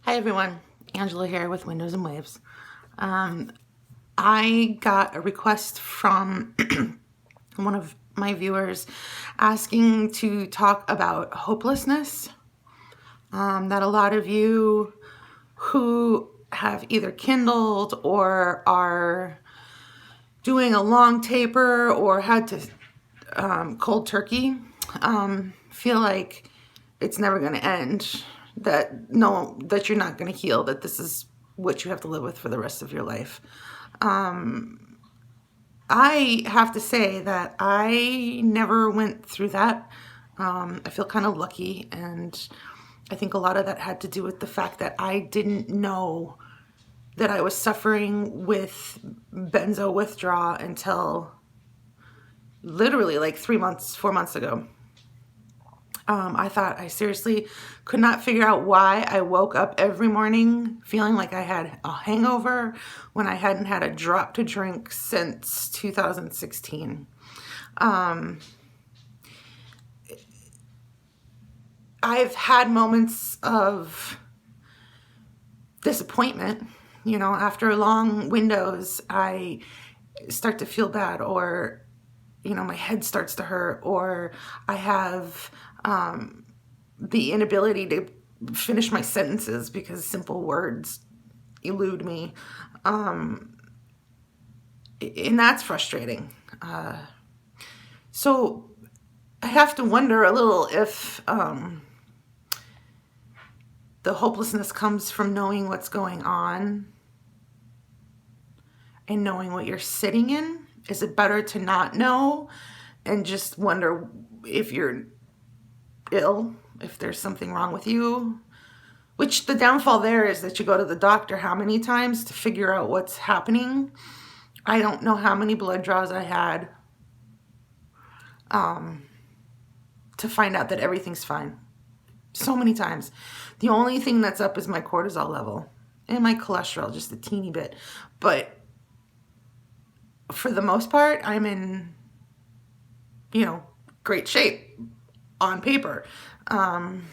Hi everyone, Angela here with Windows and Waves. I got a request from one of my viewers asking to talk about hopelessness. That a lot of you who have either kindled or are doing a long taper or had to cold turkey feel like it's never going to end, that you're not going to heal, that this is what you have to live with for the rest of your life. I have to say that I never went through that. I feel kind of lucky, and I think a lot of that had to do with the fact that I didn't know that I was suffering with benzo withdrawal until literally like 4 months ago. I thought I seriously could not figure out why I woke up every morning feeling like I had a hangover when I hadn't had a drop to drink since 2016. I've had moments of disappointment. After long windows, I start to feel bad, or my head starts to hurt, or I have the inability to finish my sentences because simple words elude me. And that's frustrating. So I have to wonder a little if the hopelessness comes from knowing what's going on and knowing what you're sitting in. Is it better to not know and just wonder if you're ill, if there's something wrong with you? Which the downfall there is that you go to the doctor how many times to figure out what's happening. I don't know how many blood draws I had to find out that everything's fine. So many times. The only thing that's up is my cortisol level and my cholesterol, just a teeny bit. But for the most part, I'm in, great shape on paper. I'm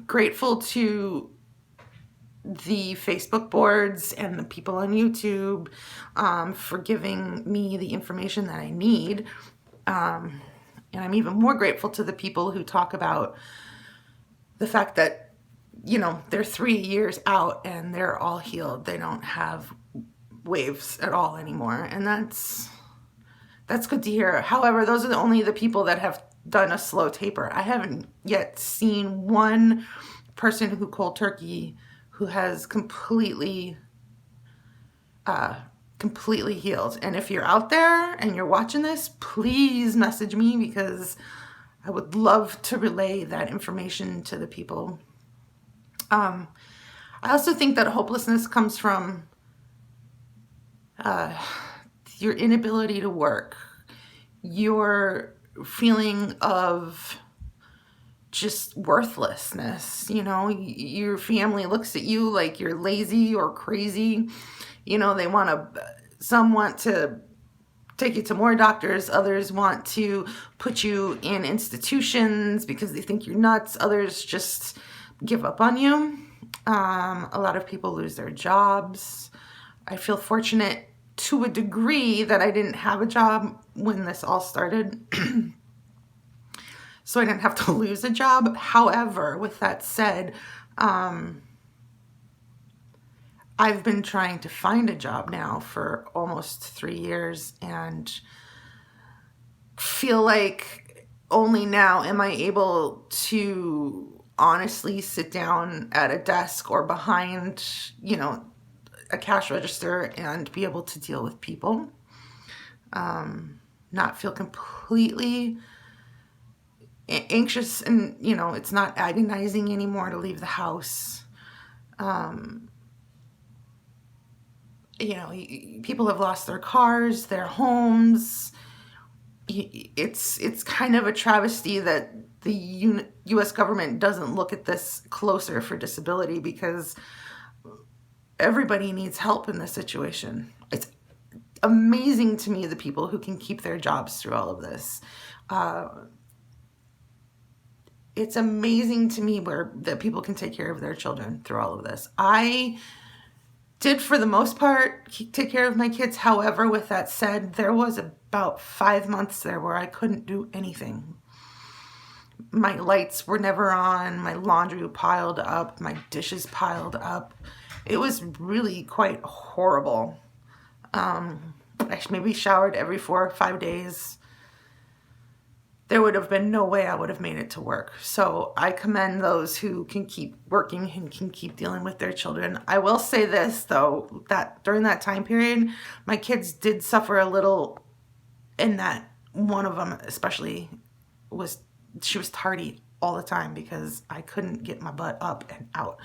grateful to the Facebook boards and the people on YouTube for giving me the information that I need. And I'm even more grateful to the people who talk about the fact that, they're 3 years out and they're all healed. They don't have waves at all anymore. And that's good to hear. However, those are only the people that have done a slow taper. I haven't yet seen one person who cold turkey who has completely healed. And if you're out there and you're watching this, please message me, because I would love to relay that information to the people. I also think that hopelessness comes from your inability to work, your feeling of just worthlessness. Your family looks at you like you're lazy or crazy. Some want to take you to more doctors. Others want to put you in institutions because they think you're nuts. Others just give up on you. A lot of people lose their jobs. I feel fortunate to a degree that I didn't have a job when this all started. So I didn't have to lose a job. However, with that said, I've been trying to find a job now for almost 3 years and feel like only now am I able to honestly sit down at a desk or behind, a cash register and be able to deal with people. Not feel completely anxious, and it's not agonizing anymore to leave the house. People have lost their cars, their homes. It's kind of a travesty that the U.S. government doesn't look at this closer for disability, because everybody needs help in this situation. It's amazing to me the people who can keep their jobs through all of this. it's amazing to me that people can take care of their children through all of this. I did, for the most part, take care of my kids. However, with that said, there was about 5 months there where I couldn't do anything. My lights were never on, my laundry piled up, my dishes piled up. It was really quite horrible. I maybe showered every 4 or 5 days. There would have been no way I would have made it to work. So I commend those who can keep working and can keep dealing with their children. I will say this, though, that during that time period, my kids did suffer a little, in that one of them especially she was tardy all the time because I couldn't get my butt up and out.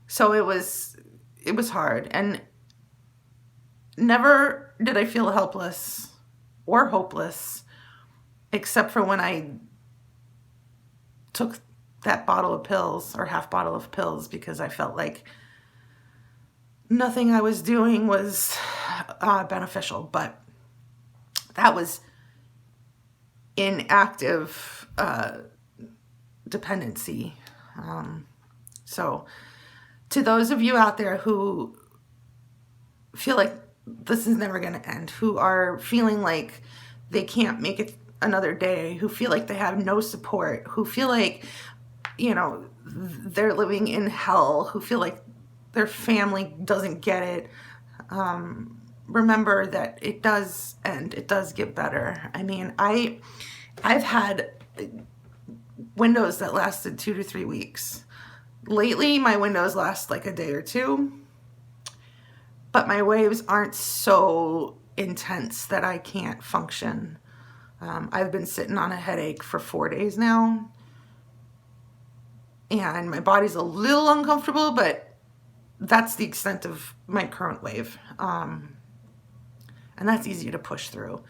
So it was hard, and never did I feel helpless or hopeless, except for when I took that bottle of pills or half bottle of pills, because I felt like nothing I was doing was beneficial. But that was inactive dependency. So to those of you out there who feel like this is never going to end, who are feeling like they can't make it another day, who feel like they have no support, who feel like, they're living in hell, who feel like their family doesn't get it, remember that it does end. It does get better. I mean, I've had windows that lasted 2 to 3 weeks. Lately, my windows last like a day or two. But my waves aren't so intense that I can't function. I've been sitting on a headache for 4 days now. And my body's a little uncomfortable, but that's the extent of my current wave. And that's easy to push through.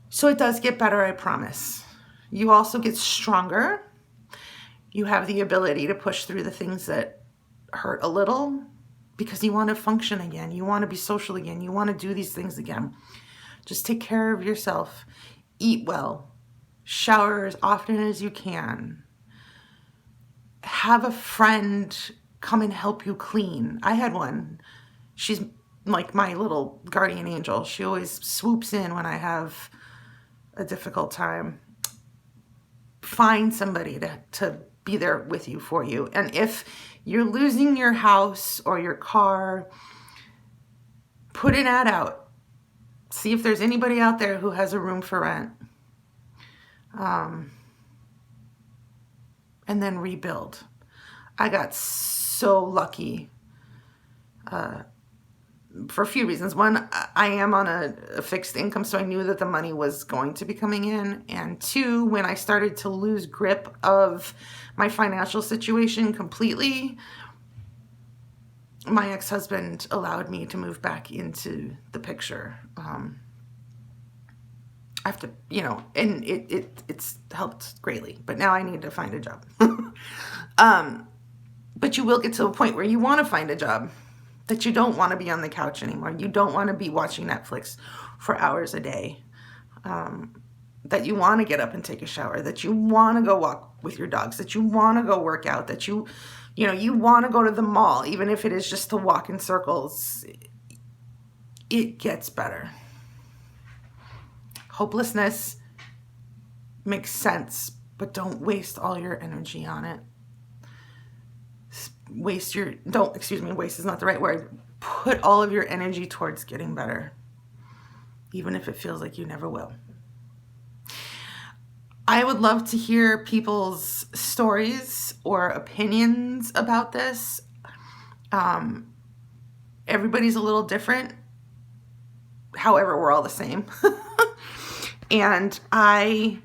So it does get better, I promise. You also get stronger. You have the ability to push through the things that hurt a little, because you want to function again. You want to be social again. You want to do these things again. Just take care of yourself. Eat well. Shower as often as you can. Have a friend come and help you clean. I had one. She's like my little guardian angel. She always swoops in when I have a difficult time. Find somebody to be there with you, for you. And if you're losing your house or your car, put an ad out. See if there's anybody out there who has a room for rent. And then rebuild. I got so lucky for a few reasons. One, I am on a fixed income, so I knew that the money was going to be coming in. And two, when I started to lose grip of my financial situation completely, my ex-husband allowed me to move back into the picture. I have to, and it's helped greatly, but now I need to find a job. But you will get to a point where you want to find a job, that you don't want to be on the couch anymore. You don't want to be watching Netflix for hours a day. That you want to get up and take a shower, that you want to go walk with your dogs, that you want to go work out, that you want to go to the mall, even if it is just to walk in circles. It gets better. Hopelessness makes sense, but don't waste all your energy on it. Waste is not the right word. Put all of your energy towards getting better, even if it feels like you never will. I would love to hear people's stories or opinions about this. Everybody's a little different. However, we're all the same. And I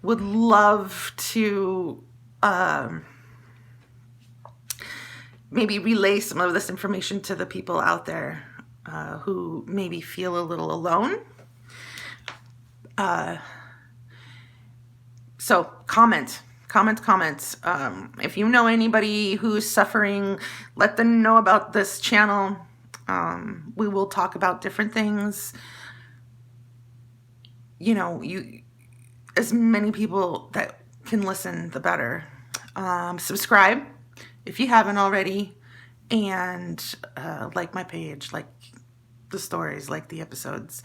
would love to maybe relay some of this information to the people out there who maybe feel a little alone. So comments. If you know anybody who's suffering, let them know about this channel. We will talk about different things. as many people that can listen, the better. Subscribe if you haven't already, and like my page, like the stories, like the episodes.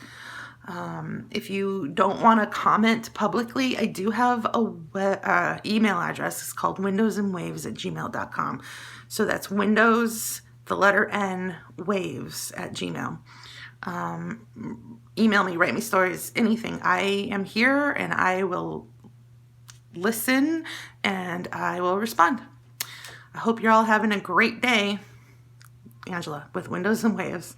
If you don't want to comment publicly, I do have a email address. It's called windowsandwaves@gmail.com. So that's windows, the letter N, waves at Gmail. Email me, write me stories, anything. I am here and I will listen and I will respond. I hope you're all having a great day. Angela with Windows and Waves.